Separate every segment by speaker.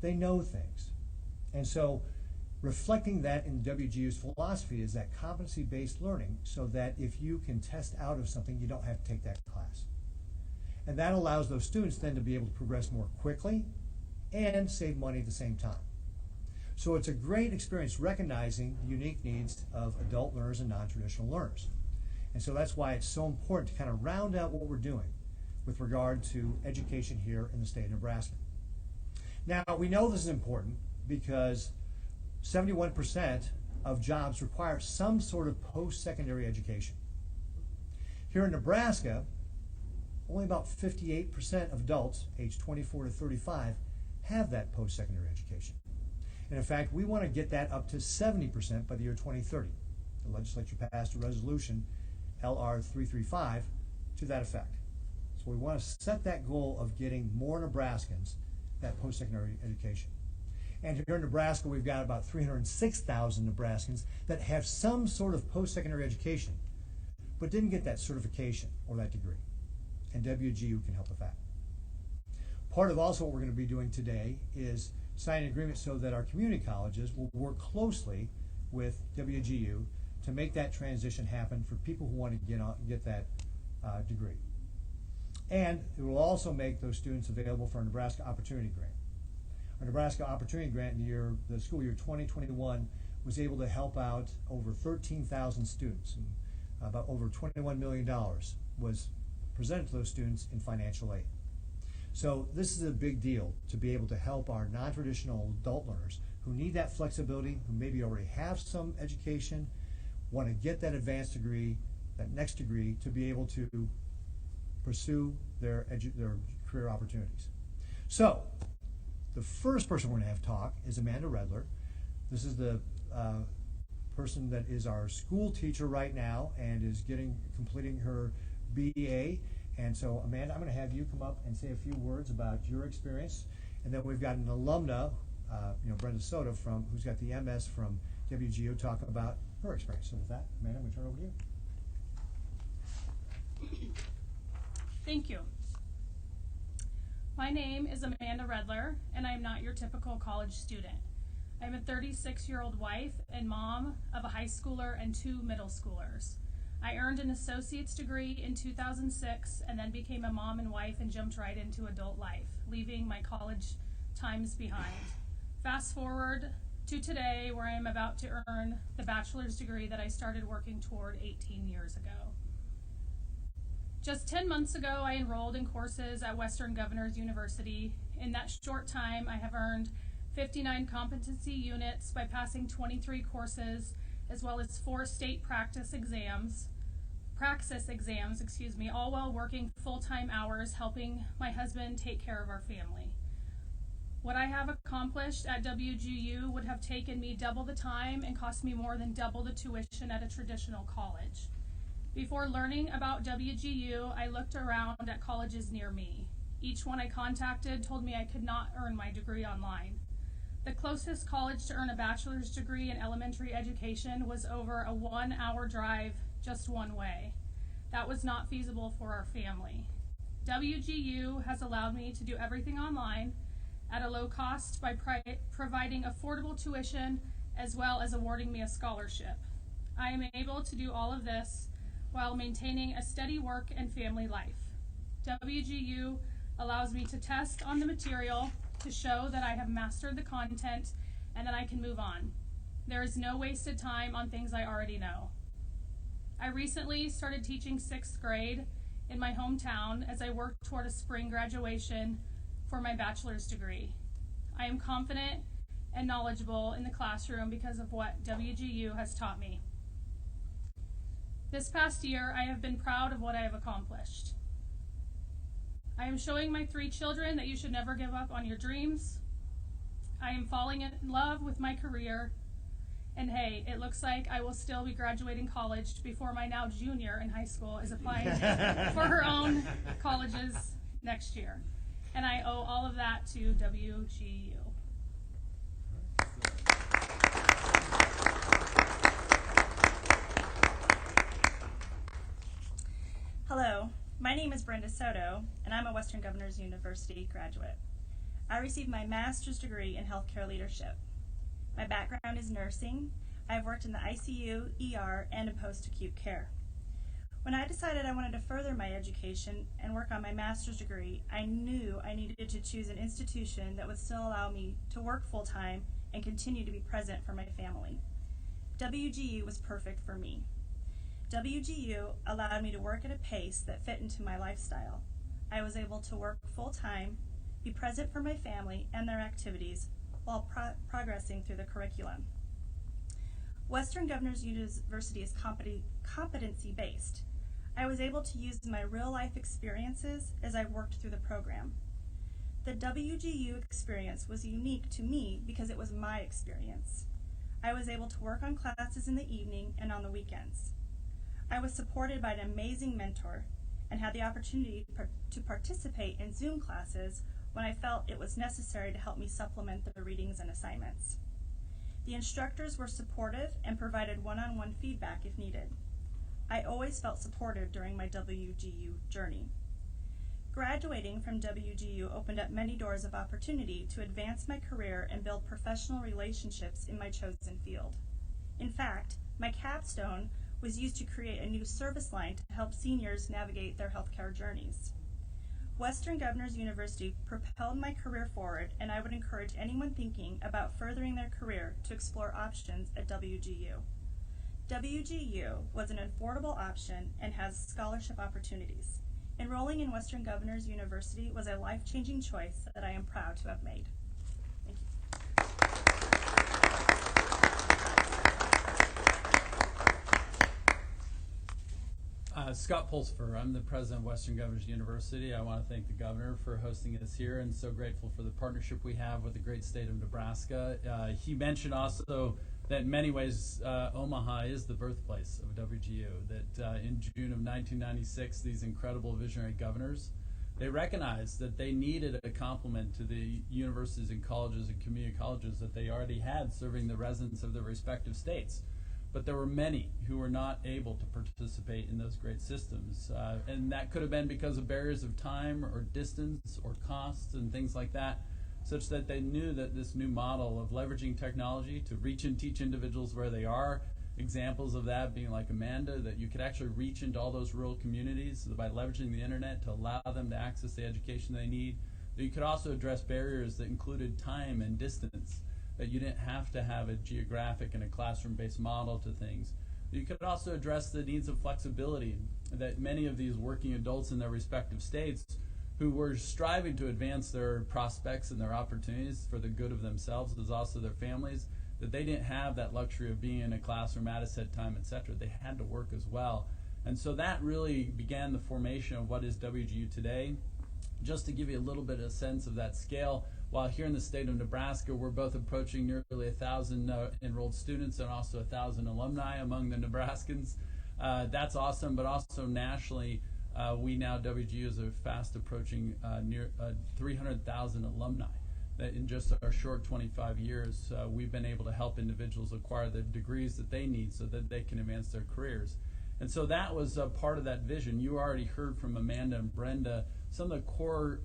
Speaker 1: They know things. And so reflecting that in WGU's philosophy is that competency-based learning, so that if you can test out of something, you don't have to take that class. And that allows those students then to be able to progress more quickly and save money at the same time. So it's a great experience recognizing the unique needs of adult learners and non-traditional learners. And so that's why it's so important to kind of round out what we're doing with regard to education here in the state of Nebraska. Now, we know this is important because 71% of jobs require some sort of post-secondary education. Here in Nebraska, only about 58% of adults aged 24 to 35 have that post-secondary education. And in fact, we want to get that up to 70% by the year 2030. The legislature passed a resolution, LR 335, to that effect. So we want to set that goal of getting more Nebraskans that post-secondary education. And here in Nebraska, we've got about 306,000 Nebraskans that have some sort of post-secondary education, but didn't get that certification or that degree. And WGU can help with that. Part of also what we're going to be doing today is signing an agreement so that our community colleges will work closely with WGU to make that transition happen for people who want to get that degree. And it will also make those students available for a Nebraska Opportunity Grant. Our Nebraska Opportunity Grant in the school year 2021 was able to help out over 13,000 students. And about over $21 million was presented to those students in financial aid. So this is a big deal to be able to help our non-traditional adult learners who need that flexibility, who maybe already have some education, want to get that advanced degree, that next degree, to be able to pursue their career opportunities. So the first person we're going to have talk is Amanda Redler. This is the person that is our school teacher right now and is completing her BA. And so, Amanda, I'm going to have you come up and say a few words about your experience. And then we've got an alumna, Brenda Soto, who's got the MS from WGU, talk about her experience. So with that, Amanda, I'm going to turn it over to you.
Speaker 2: Thank you. My name is Amanda Redler, and I am not your typical college student. I'm a 36-year-old wife and mom of a high schooler and 2 middle schoolers. I earned an associate's degree in 2006 and then became a mom and wife and jumped right into adult life, leaving my college times behind. Fast forward to today, where I am about to earn the bachelor's degree that I started working toward 18 years ago. Just 10 months ago, I enrolled in courses at Western Governors University. In that short time, I have earned 59 competency units by passing 23 courses, as well as 4 state praxis exams, all while working full-time hours, helping my husband take care of our family. What I have accomplished at WGU would have taken me double the time and cost me more than double the tuition at a traditional college. Before learning about WGU, I looked around at colleges near me. Each one I contacted told me I could not earn my degree online. The closest college to earn a bachelor's degree in elementary education was over a 1-hour drive just one way. That was not feasible for our family. WGU has allowed me to do everything online at a low cost by providing affordable tuition as well as awarding me a scholarship. I am able to do all of this while maintaining a steady work and family life. WGU allows me to test on the material to show that I have mastered the content and that I can move on. There is no wasted time on things I already know. I recently started teaching 6th grade in my hometown as I work toward a spring graduation for my bachelor's degree. I am confident and knowledgeable in the classroom because of what WGU has taught me. This past year, I have been proud of what I have accomplished. I am showing my 3 children that you should never give up on your dreams. I am falling in love with my career. And hey, it looks like I will still be graduating college before my now junior in hhigh school is applying for her own colleges next year. And I owe all of that to WGU.
Speaker 3: Hello, my name is Brenda Soto, and I'm a Western Governors University graduate. I received my master's degree in healthcare leadership. My background is nursing. I've worked in the ICU, ER, and in post-acute care. When I decided I wanted to further my education and work on my master's degree, I knew I needed to choose an institution that would still allow me to work full-time and continue to be present for my family. WGU was perfect for me. WGU allowed me to work at a pace that fit into my lifestyle. I was able to work full-time, be present for my family and their activities while progressing through the curriculum. Western Governors University is competency-based. I was able to use my real-life experiences as I worked through the program. The WGU experience was unique to me because it was my experience. I was able to work on classes in the evening and on the weekends. I was supported by an amazing mentor and had the opportunity to participate in Zoom classes when I felt it was necessary to help me supplement the readings and assignments. The instructors were supportive and provided one-on-one feedback if needed. I always felt supported during my WGU journey. Graduating from WGU opened up many doors of opportunity to advance my career and build professional relationships in my chosen field. In fact, my capstone was used to create a new service line to help seniors navigate their healthcare journeys. Western Governors University propelled my career forward, and I would encourage anyone thinking about furthering their career to explore options at WGU. WGU was an affordable option and has scholarship opportunities. Enrolling in Western Governors University was a life-changing choice that I am proud to have made. Thank you.
Speaker 4: Scott Paulsford. I'm the president of Western Governors University. I want to thank the governor for hosting us here, and so grateful for the partnership we have with the great state of Nebraska. He mentioned also that in many ways Omaha is the birthplace of WGU, that in June of 1996, these incredible visionary governors, they recognized that they needed a complement to the universities and colleges and community colleges that they already had serving the residents of their respective states. But there were many who were not able to participate in those great systems. And that could have been because of barriers of time or distance or costs and things like that, such that they knew that this new model of leveraging technology to reach and teach individuals where they are, examples of that being like Amanda, that you could actually reach into all those rural communities by leveraging the internet to allow them to access the education they need. That you could also address barriers that included time and distance, that you didn't have to have a geographic and a classroom-based model to things. You could also address the needs of flexibility, that many of these working adults in their respective states who were striving to advance their prospects and their opportunities for the good of themselves as also their families, that they didn't have that luxury of being in a classroom at a set time, etc. They had to work as well. And so that really began the formation of what is WGU today. Just to give you a little bit of a sense of that scale, while here in the state of Nebraska, we're both approaching nearly 1,000 enrolled students and also 1,000 alumni among the Nebraskans. That's awesome, but also nationally, we now, WGU, is fast approaching near 300,000 alumni. That in just our short 25 years, we've been able to help individuals acquire the degrees that they need so that they can advance their careers. And so that was part of that vision. You already heard from Amanda and Brenda some of the core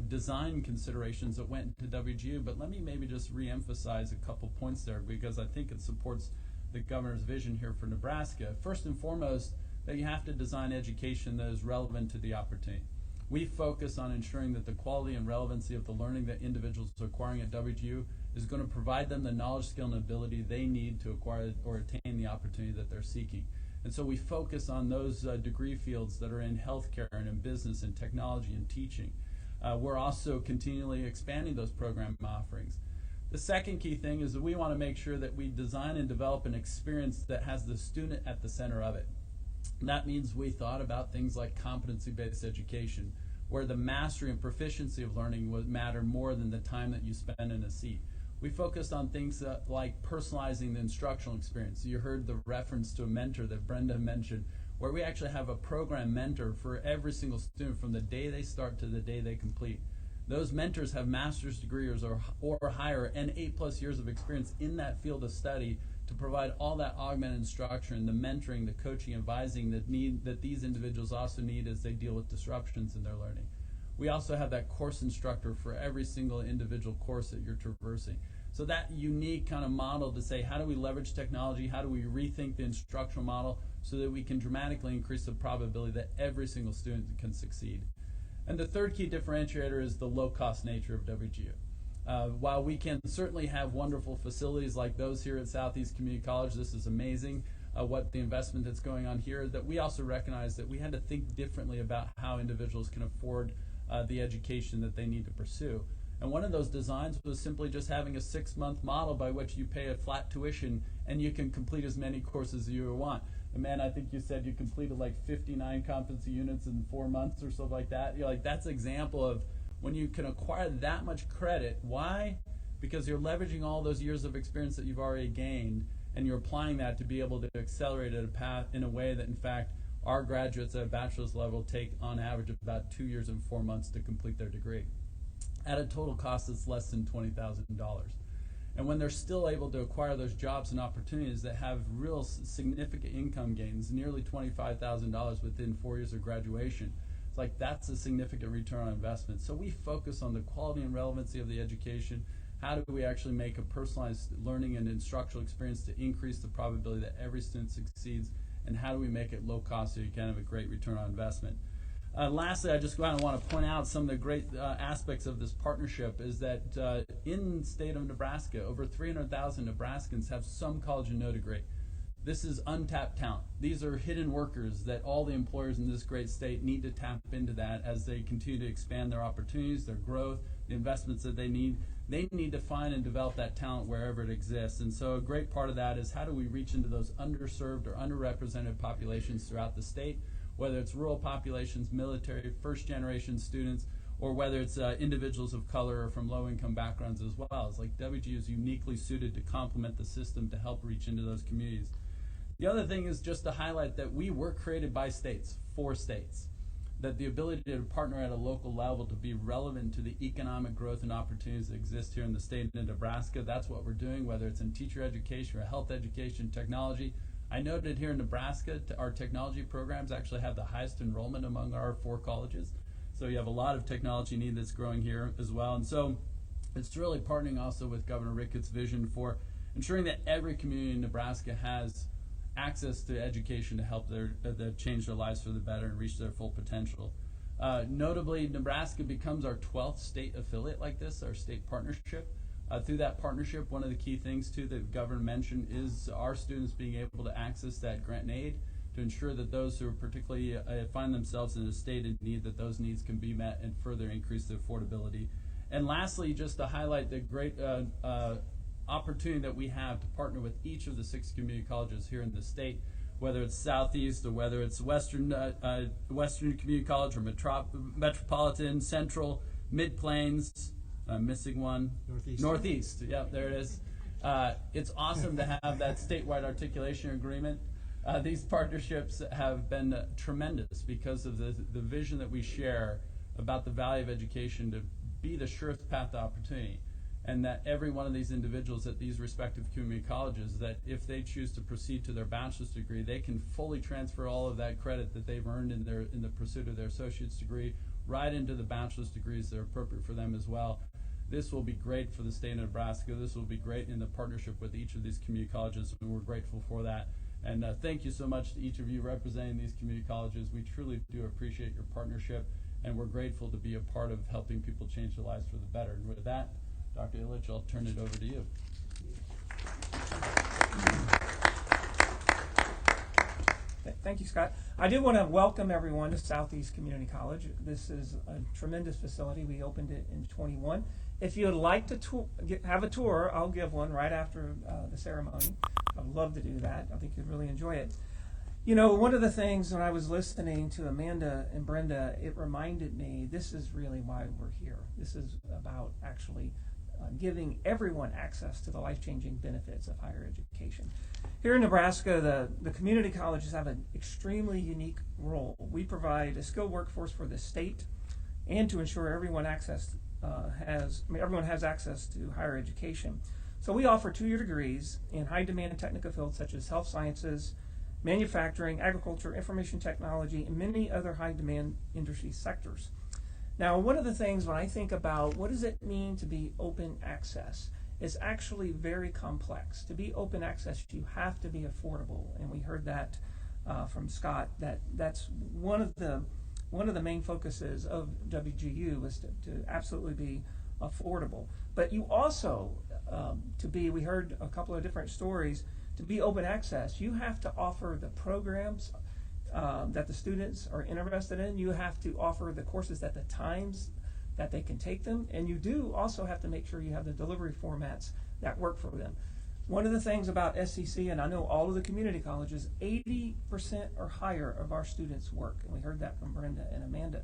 Speaker 4: design considerations that went into WGU, but let me maybe just re-emphasize a couple points there because I think it supports the governor's vision here for Nebraska. First and foremost, that you have to design education that is relevant to the opportunity. We focus on ensuring that the quality and relevancy of the learning that individuals are acquiring at WGU is going to provide them the knowledge, skill, and ability they need to acquire or attain the opportunity that they're seeking. And so we focus on those degree fields that are in healthcare and in business and technology and teaching. We're also continually expanding those program offerings. The second key thing is that we want to make sure that we design and develop an experience that has the student at the center of it. And that means we thought about things like competency-based education, where the mastery and proficiency of learning would matter more than the time that you spend in a seat. We focused on things like personalizing the instructional experience. You heard the reference to a mentor that Brenda mentioned, where we actually have a program mentor for every single student from the day they start to the day they complete. Those mentors have master's degrees or higher and 8+ years of experience in that field of study to provide all that augmented instruction, the mentoring, the coaching, advising that these individuals also need as they deal with disruptions in their learning. We also have that course instructor for every single individual course that you're traversing. So that unique kind of model to say, how do we leverage technology? How do we rethink the instructional model so that we can dramatically increase the probability that every single student can succeed? And the third key differentiator is the low-cost nature of WGU. While we can certainly have wonderful facilities like those here at Southeast Community College, this is amazing, what the investment that's going on here, that we also recognize that we had to think differently about how individuals can afford the education that they need to pursue. And one of those designs was simply just having a 6-month model by which you pay a flat tuition and you can complete as many courses as you want. And man, I think you said you completed like 59 competency units in 4 months or something like that. You're like, that's an example of when you can acquire that much credit. Why? Because you're leveraging all those years of experience that you've already gained, and you're applying that to be able to accelerate at a path in a way that, in fact, our graduates at a bachelor's level take on average about 2 years and 4 months to complete their degree at a total cost that's less than $20,000. And when they're still able to acquire those jobs and opportunities that have real significant income gains, nearly $25,000 within 4 years of graduation, it's like that's a significant return on investment. So we focus on the quality and relevancy of the education. How do we actually make a personalized learning and instructional experience to increase the probability that every student succeeds, and how do we make it low cost so you can have a great return on investment? Lastly, I just want to point out some of the great aspects of this partnership is that in the state of Nebraska, over 300,000 Nebraskans have some college and no degree. This is untapped talent. These are hidden workers that all the employers in this great state need to tap into that as they continue to expand their opportunities, their growth, the investments that they need. They need to find and develop that talent wherever it exists. And so a great part of that is how do we reach into those underserved or underrepresented populations throughout the state, whether it's rural populations, military, first-generation students, or whether it's individuals of color or from low-income backgrounds as well. It's like WGU is uniquely suited to complement the system to help reach into those communities. The other thing is just to highlight that we were created by states, for states, that the ability to partner at a local level to be relevant to the economic growth and opportunities that exist here in the state of Nebraska, that's what we're doing, whether it's in teacher education or health education, technology. I noted here in Nebraska, our technology programs actually have the highest enrollment among our 4 colleges. So you have a lot of technology need that's growing here as well. And so it's really partnering also with Governor Ricketts' vision for ensuring that every community in Nebraska has access to education to help change their lives for the better and reach their full potential. Notably, Nebraska becomes our 12th state affiliate like this, our state partnership. Through that partnership, one of the key things too that the governor mentioned is our students being able to access that grant and aid to ensure that those who particularly find themselves in a state in need, that those needs can be met and further increase the affordability. And lastly, just to highlight the great opportunity that we have to partner with each of the 6 community colleges here in the state, whether it's Southeast or whether it's Western Community College or Metropolitan, Central, Mid-Plains, I'm missing one. Northeast. Yep, there it is. It's awesome to have that statewide articulation agreement. These partnerships have been tremendous because of the vision that we share about the value of education to be the surest path to opportunity, and that every one of these individuals at these respective community colleges, that if they choose to proceed to their bachelor's degree, they can fully transfer all of that credit that they've earned in the pursuit of their associate's degree right into the bachelor's degrees that are appropriate for them as well. This will be great for the state of Nebraska. This will be great in the partnership with each of these community colleges, and we're grateful for that. And thank you so much to each of you representing these community colleges. We truly do appreciate your partnership, and we're grateful to be a part of helping people change their lives for the better. And with that, Dr. Illich, I'll turn it over to you.
Speaker 5: Thank you, Scott. I do want to welcome everyone to Southeast Community College. This is a tremendous facility. We opened it in 21. If you would like to have a tour, I'll give one right after the ceremony. I'd love to do that. I think you'd really enjoy it. You know, one of the things when I was listening to Amanda and Brenda, it reminded me this is really why we're here. This is about actually giving everyone access to the life-changing benefits of higher education. Here in Nebraska, the community colleges have an extremely unique role. We provide a skilled workforce for the state and to ensure everyone has access to higher education. So we offer 2-year degrees in high-demand technical fields such as health sciences, manufacturing, agriculture, information technology, and many other high-demand industry sectors. Now, one of the things when I think about what does it mean to be open access, is actually very complex. To be open access, you have to be affordable, and we heard that from Scott. That's one of the main focuses of WGU is to absolutely be affordable. But you also we heard a couple of different stories, to be open access, you have to offer the programs that the students are interested in. You have to offer the courses at the times that they can take them, and you do also have to make sure you have the delivery formats that work for them. One of the things about SCC, and I know all of the community colleges, 80% or higher of our students work, and we heard that from Brenda and Amanda.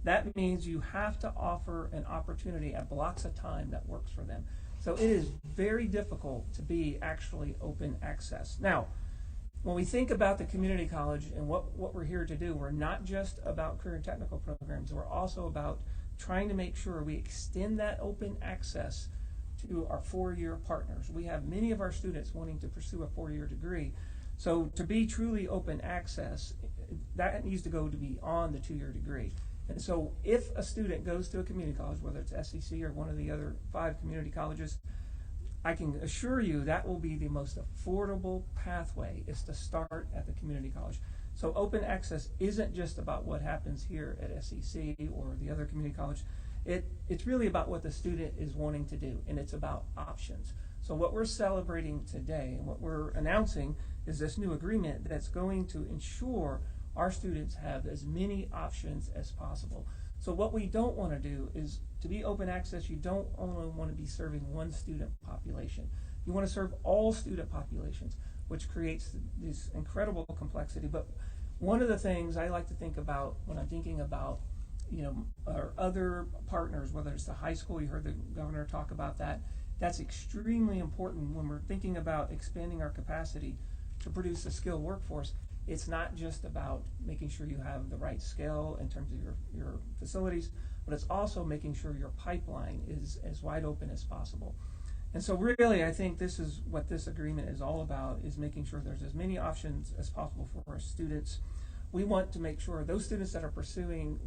Speaker 5: That means you have to offer an opportunity at blocks of time that works for them. So it is very difficult to be actually open access. Now, when we think about the community college and what we're here to do, we're not just about career and technical programs, we're also about trying to make sure we extend that open access to our four-year partners. We have many of our students wanting to pursue a four-year degree. So to be truly open access, that needs to go to beyond the two-year degree. And so if a student goes to a community college, whether it's SCC or one of the other 5 community colleges, I can assure you that will be the most affordable pathway, is to start at the community college. So open access isn't just about what happens here at SCC or the other community college. It's really about what the student is wanting to do, and it's about options. So what we're celebrating today and what we're announcing is this new agreement that's going to ensure our students have as many options as possible. So what we don't want to do is, to be open access, you don't only want to be serving one student population. You want to serve all student populations, which creates this incredible complexity. But one of the things I like to think about when I'm thinking about, our other partners, whether it's the high school, you heard the governor talk about that, that's extremely important when we're thinking about expanding our capacity to produce a skilled workforce. It's not just about making sure you have the right scale in terms of your facilities, but it's also making sure your pipeline is as wide open as possible. And so really, I think this is what this agreement is all about, is making sure there's as many options as possible for our students. We want to make sure those students that are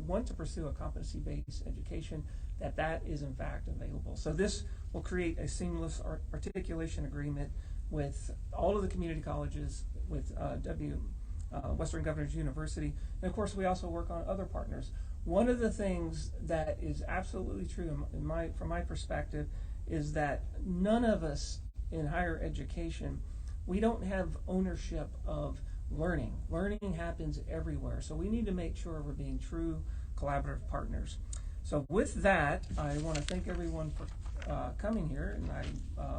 Speaker 5: want to pursue a competency-based education, that is in fact available. So this will create a seamless articulation agreement with all of the community colleges, with Western Governors University, and of course we also work on other partners. One of the things that is absolutely true from my perspective is that none of us in higher education, we don't have ownership of learning. Learning happens everywhere, so we need to make sure we're being true collaborative partners. So with that, I want to thank everyone for coming here, and I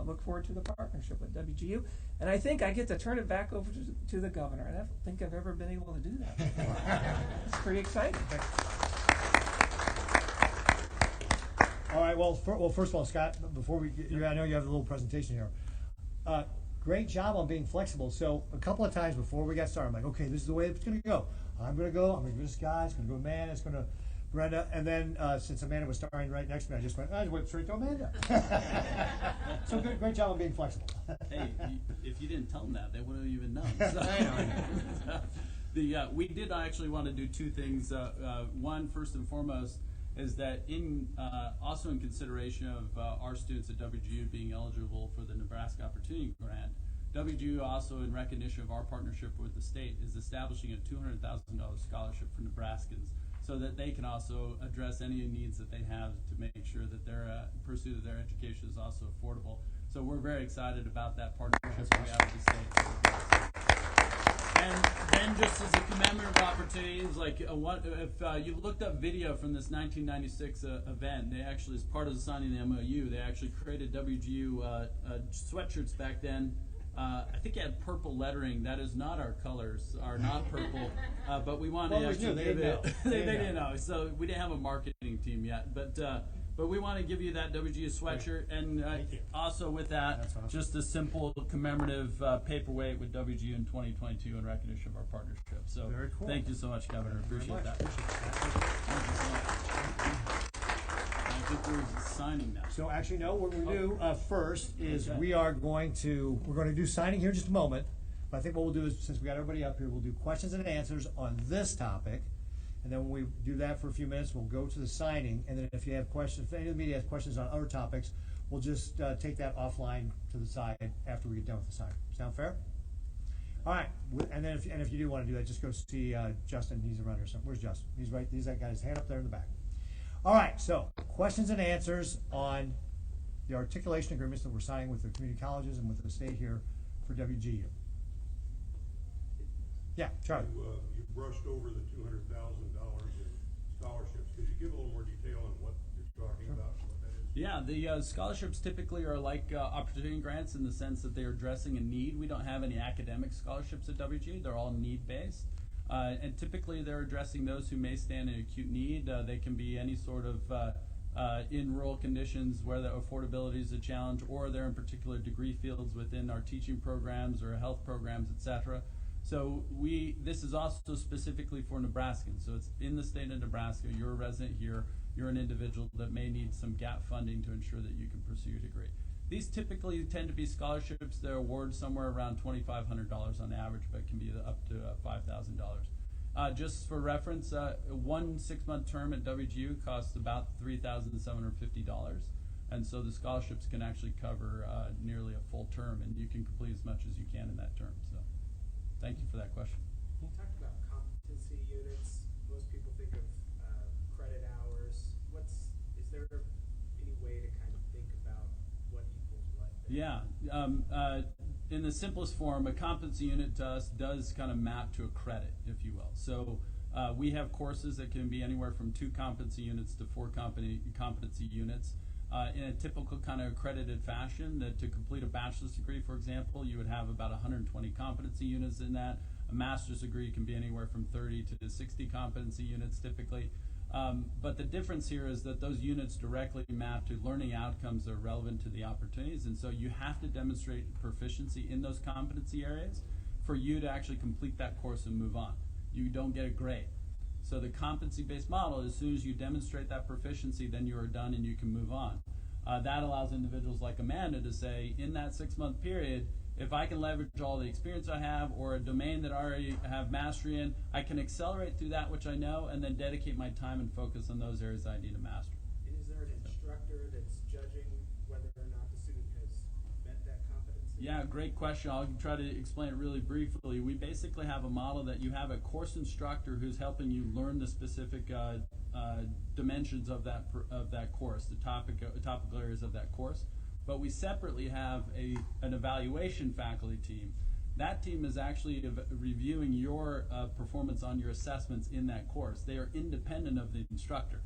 Speaker 5: look forward to the partnership with WGU. And I think I get to turn it back over to the governor. I don't think I've ever been able to do that before. It's pretty exciting.
Speaker 1: All right. Well, first of all, Scott, before we get I know you have a little presentation here. Great job on being flexible. So a couple of times before we got started, I'm like, okay, this is the way it's going to go. I'm going to go this guy. It's going to go Amanda. It's going to Brenda. And then since Amanda was starring right next to me, I just went straight to Amanda. So great job on being flexible.
Speaker 4: Hey, if you didn't tell them that, they wouldn't have even known. So. We did actually want to do two things. One, first and foremost, is that also in consideration of our students at WGU being eligible for the Nebraska Opportunity Grant, WGU also, in recognition of our partnership with the state, is establishing a $200,000 scholarship for Nebraskans, so that they can also address any needs that they have to make sure that their pursuit of their education is also affordable. So we're very excited about that partnership we have with the state. And then, just as a commemorative opportunity, is like if you looked up video from this 1996 event, they actually, as part of the signing of the MOU, they actually created WGU sweatshirts back then. I think it had purple lettering. That is not our colors, are not purple. But we wanted to actually give it. They didn't know. So we didn't have a marketing team yet. But we want to give you that WGU sweatshirt, and also with that, awesome. Just a simple commemorative paperweight with WGU in 2022 in recognition of our partnership. So very cool. Thank you so much, Governor. Appreciate that. Thank you so much. I think we're signing now.
Speaker 1: So actually, no. What we do first is we're going to do signing here in just a moment. But I think what we'll do is, since we got everybody up here, we'll do questions and answers on this topic. And then when we do that for a few minutes, we'll go to the signing. And then if you have questions, if any of the media has questions on other topics, we'll just take that offline to the side after we get done with the signing. Sound fair? All right. And then if you do want to do that, just go see Justin. He's around here somewhere. Where's Justin? He's right. He's that guy. His hand up there in the back. All right. So questions and answers on the articulation agreements that we're signing with the community colleges and with the state here for WGU. Yeah, Charlie.
Speaker 6: You brushed over the $200,000 in scholarships. Could you give a little more detail on what you're talking about and what that is?
Speaker 4: Yeah, the scholarships typically are like opportunity grants in the sense that they're addressing a need. We don't have any academic scholarships at WGU. They're all need-based. And typically they're addressing those who may stand in acute need. They can be any sort of in rural conditions where the affordability is a challenge, or they're in particular degree fields within our teaching programs or health programs, etc. So this is also specifically for Nebraskans. So it's in the state of Nebraska. You're a resident here. You're an individual that may need some gap funding to ensure that you can pursue your degree. These typically tend to be scholarships. They're awarded somewhere around $2,500 on average, but can be up to $5,000. Just for reference, one 6-month term at WGU costs about $3,750. And so the scholarships can actually cover nearly a full term, and you can complete as much as you can in that term. So thank you for that question.
Speaker 7: You talked about competency units. Most people think of credit hours. Is there any way to kind of think about what equals what there?
Speaker 4: Yeah. In the simplest form, a competency unit to us does kind of map to a credit, if you will. So we have courses that can be anywhere from 2 competency units to 4 competency units. In a typical kind of accredited fashion, that to complete a bachelor's degree, for example, you would have about 120 competency units in that. A master's degree can be anywhere from 30 to 60 competency units typically. But the difference here is that those units directly map to learning outcomes that are relevant to the opportunities, and so you have to demonstrate proficiency in those competency areas for you to actually complete that course and move on. You don't get a grade. So the competency-based model, as soon as you demonstrate that proficiency, then you are done and you can move on. That allows individuals like Amanda to say, in that 6-month period, if I can leverage all the experience I have or a domain that I already have mastery in, I can accelerate through that which I know and then dedicate my time and focus on those areas I need to master.
Speaker 7: And is there an instructor that's judging whether or not the student has met that competency?
Speaker 4: Yeah, great question. I'll try to explain it really briefly. We basically have a model that you have a course instructor who's helping you learn the specific dimensions of that course, the topical areas of that course. But we separately have an evaluation faculty team. That team is actually reviewing your performance on your assessments in that course. They are independent of the instructor.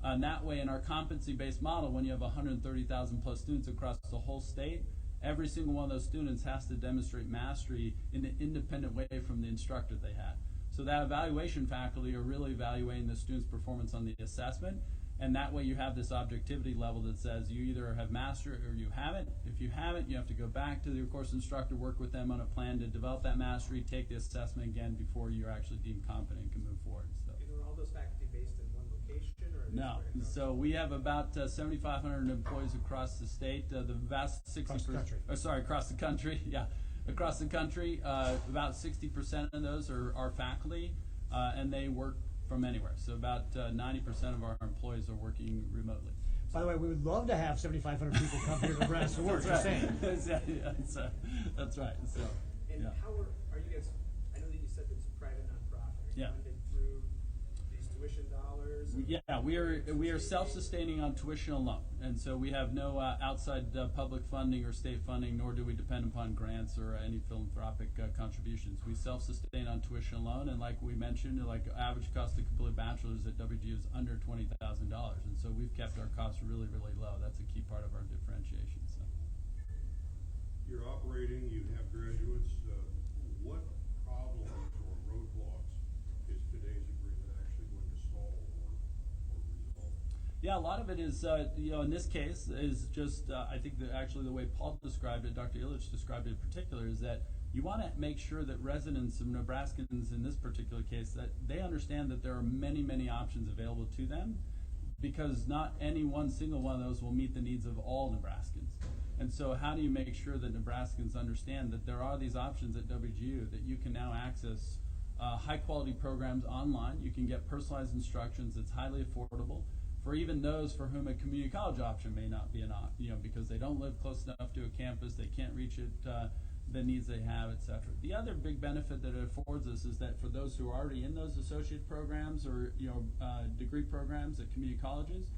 Speaker 4: And that way, in our competency-based model, when you have 130,000 plus students across the whole state, every single one of those students has to demonstrate mastery in an independent way from the instructor they had. So that evaluation faculty are really evaluating the student's performance on the assessment, and that way you have this objectivity level that says you either have mastered or you haven't. If you haven't, you have to go back to your course instructor, work with them on a plan to develop that mastery, take the assessment again before you're actually deemed competent and can move forward. So.
Speaker 7: And are all those faculty based in one location, or are they
Speaker 4: No.
Speaker 7: spread across?
Speaker 4: So we have about 7,500 employees across the state. The vast 60%.
Speaker 1: Across the country.
Speaker 4: Across the country. Yeah, across the country. About 60% of those are faculty, and they work from anywhere. So about 90% of our employees are working remotely.
Speaker 1: By the way, we would love to have 7,500 people come here to Nebraska to work. Just saying.
Speaker 4: That's right. So,
Speaker 7: And
Speaker 4: yeah.
Speaker 7: how are you guys? I know that you said it's a private nonprofit. Are you
Speaker 4: Yeah.
Speaker 7: funded through these tuition dollars?
Speaker 4: Yeah, we are self-sustaining on tuition alone, and so we have no outside public funding or state funding, nor do we depend upon grants or any philanthropic contributions. We self-sustain on tuition alone, and like we mentioned, like average cost to complete a bachelor's at WGU is under $20,000, and so we've kept our costs really, really low. That's a key part of our differentiation. So.
Speaker 6: You're operating, you have graduates. What problems or roadblocks is today's agreement actually going to solve or resolve?
Speaker 4: Yeah, a lot of it is, in this case, is just, I think that actually the way Paul described it, Dr. Illich described it in particular, is that you want to make sure that residents of Nebraskans in this particular case, that they understand that there are many, many options available to them, because not any one single one of those will meet the needs of all Nebraskans. And so how do you make sure that Nebraskans understand that there are these options at WGU, that you can now access high quality programs online, you can get personalized instructions that's highly affordable, for even those for whom a community college option may not be an option, because they don't live close enough to a campus, they can't reach it, the needs they have, etc. The other big benefit that it affords us is that for those who are already in those associate programs or degree programs at community colleges,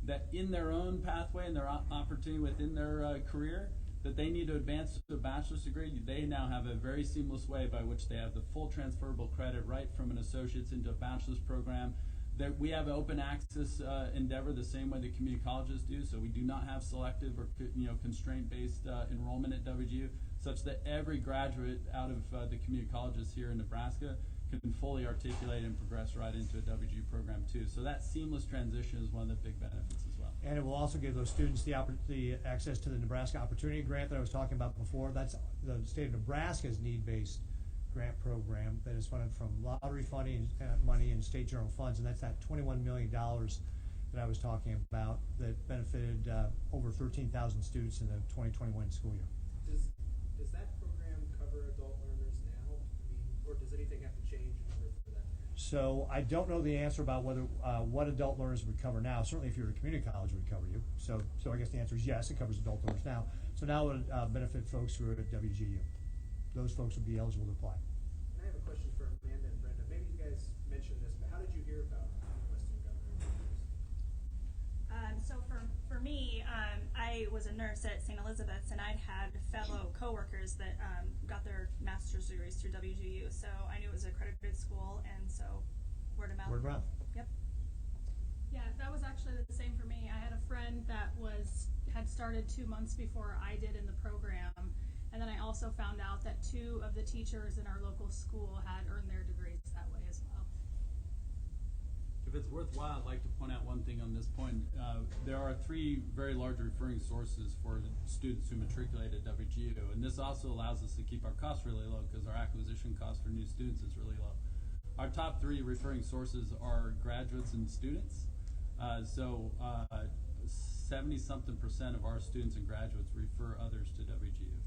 Speaker 4: that in their own pathway and their opportunity within their career, that they need to advance to a bachelor's degree, they now have a very seamless way by which they have the full transferable credit right from an associate's into a bachelor's program. That we have an open access endeavor the same way the community colleges do, so we do not have selective or constraint-based enrollment at WGU, such that every graduate out of the community colleges here in Nebraska can fully articulate and progress right into a WGU program too. So that seamless transition is one of the big benefits as well.
Speaker 1: And it will also give those students the access to the Nebraska Opportunity Grant that I was talking about before. That's the state of Nebraska's need-based grant program that is funded from lottery funding money and state general funds, and that's that $21 million that I was talking about that benefited over 13,000 students in the 2021 school year.
Speaker 7: Does that program cover adult learners now? I mean, or does anything have to change in order for that to happen?
Speaker 1: So I don't know the answer about whether what adult learners would cover now. Certainly if you're at a community college, it would cover you. So I guess the answer is yes, it covers adult learners now. So now it would benefit folks who are at WGU. Those folks would be eligible to apply.
Speaker 7: And I have a question for Amanda and Brenda. Maybe you guys mentioned this, but how did you hear about Western Governors University?
Speaker 3: So for me, I was a nurse at St. Elizabeth's, and I'd had fellow coworkers that got their master's degrees through WGU. So I knew it was an accredited school, and so word of mouth.
Speaker 1: Word of mouth.
Speaker 3: Yep.
Speaker 2: Yeah, that was actually the same for me. I had a friend that had started 2 months before I did in the program, and then I also found out that 2 of the teachers in our local school had earned their degrees that way as well.
Speaker 4: If it's worthwhile, I'd like to point out one thing on this point. There are 3 very large referring sources for students who matriculate at WGU, and this also allows us to keep our costs really low because our acquisition cost for new students is really low. Our top 3 referring sources are graduates and students. 70-something% of our students and graduates refer others to WGU.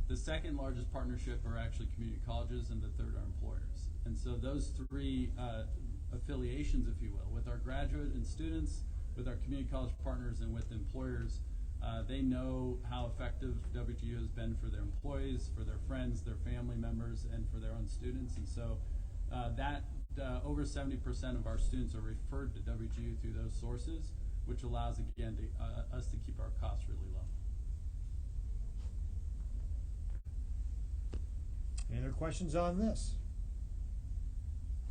Speaker 4: The second largest partnership are actually community colleges, and the third are employers. And so those 3 affiliations, if you will, with our graduate and students, with our community college partners, and with employers, they know how effective WGU has been for their employees, for their friends, their family members, and for their own students. And so over 70% of our students are referred to WGU through those sources, which allows, again, us to keep our costs really low.
Speaker 1: Any other questions on this?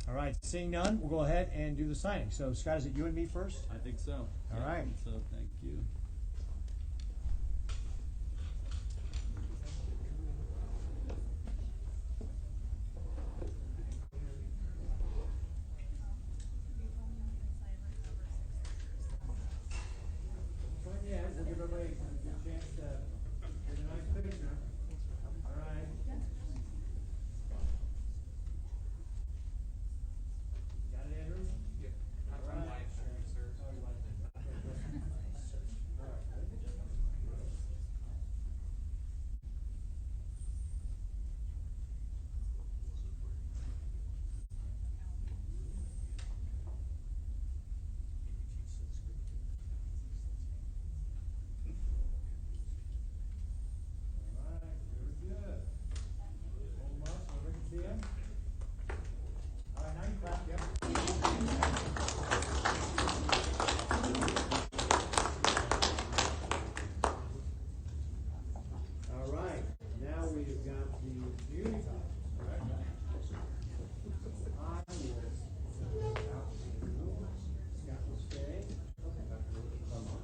Speaker 1: All right, seeing none, we'll go ahead and do the signing. So Scott, is it you and me first?
Speaker 4: I think so.
Speaker 1: All right.
Speaker 4: So thank you.
Speaker 1: Yeah, we'll give everybody a chance to get a nice picture. All right. Got it, Andrew?
Speaker 7: Yep.
Speaker 1: All right.
Speaker 7: Sir.
Speaker 1: Oh, you like that? All right. All right, very good. Hold them up so we can see them. All right, now you clap, yep. All right, now we've got the community college, correct? I will Scott will stay. Come on.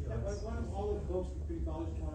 Speaker 1: Yeah, why don't all the folks from community college come on?